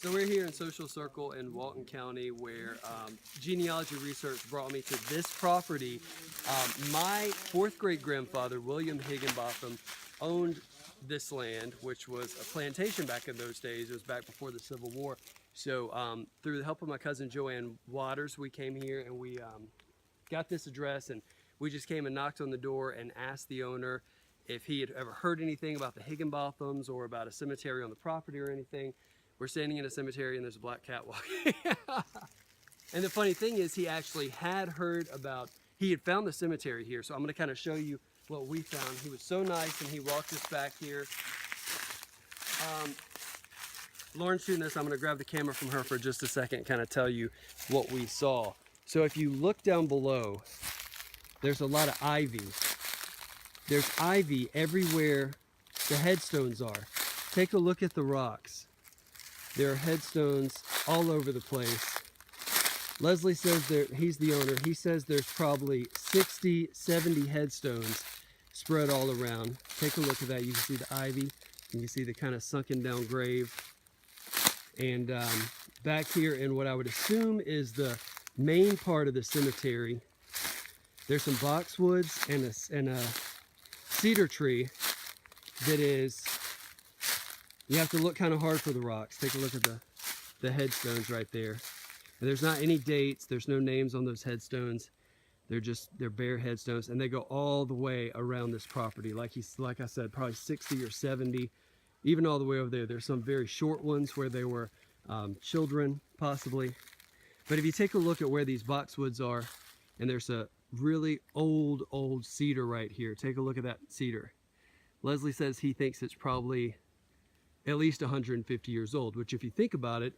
So we're here in Social Circle in Walton County where genealogy research brought me to this property. My fourth great grandfather, William Higginbotham, owned this land, which was a plantation back in those days. It was back before the Civil War. So through the help of my cousin Joanne Waters, we came here and we got this address, and we just came and knocked on the door and asked the owner if he had ever heard anything about the Higginbothams or about a cemetery on the property or anything. We're standing in a cemetery and there's a black cat walking. And the funny thing is, he actually had heard about, he had found the cemetery here. So I'm gonna kind of show you what we found. He was so nice and he walked us back here. Lauren's shooting this. I'm gonna grab the camera from her for just a second and kind of tell you what we saw. So if you look down below, there's a lot of ivy. There's ivy everywhere the headstones are. Take a look at the rocks. There are headstones all over the place. Leslie says he's the owner. He says there's probably 60, 70 headstones spread all around. Take a look at that. You can see the ivy. You can see the kind of sunken down grave. And back here in what I would assume is the main part of the cemetery, there's some boxwoods and a cedar tree that is, you have to look kind of hard for the rocks. Take a look at the headstones right there. And there's not any dates. There's no names on those headstones. They're bare headstones, and they go all the way around this property. Like I said, probably 60 or 70, even all the way over there. There's some very short ones where they were children, possibly. But if you take a look at where these boxwoods are, and there's a really old cedar right here. Take a look at that cedar. Leslie says he thinks it's probably at least 150 years old, which if you think about it,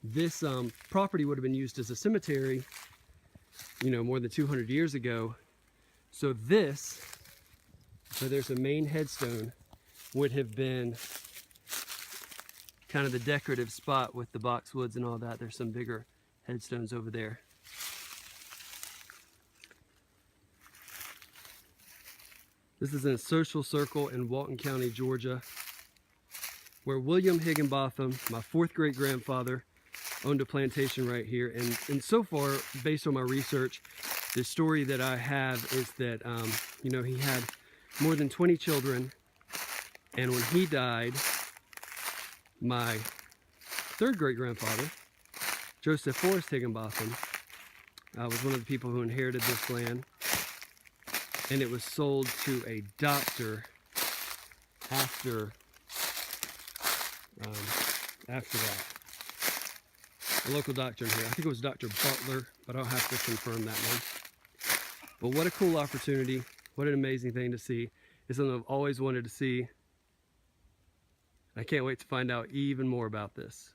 this property would have been used as a cemetery, you know, more than 200 years ago. So this, so there's a main headstone, would have been kind of the decorative spot with the boxwoods and all that. There's some bigger headstones over there. This is in a Social Circle in Walton County, Georgia, where William Higginbotham, my fourth great grandfather, owned a plantation right here. And so far, based on my research, the story that I have is that, you know, he had more than 20 children. And when he died, my third great grandfather, Joseph Forrest Higginbotham, was one of the people who inherited this land. And it was sold to a doctor after that. A local doctor in here. I think it was Dr. Butler, but I'll have to confirm that one. But what a cool opportunity. What an amazing thing to see. It's something I've always wanted to see. I can't wait to find out even more about this.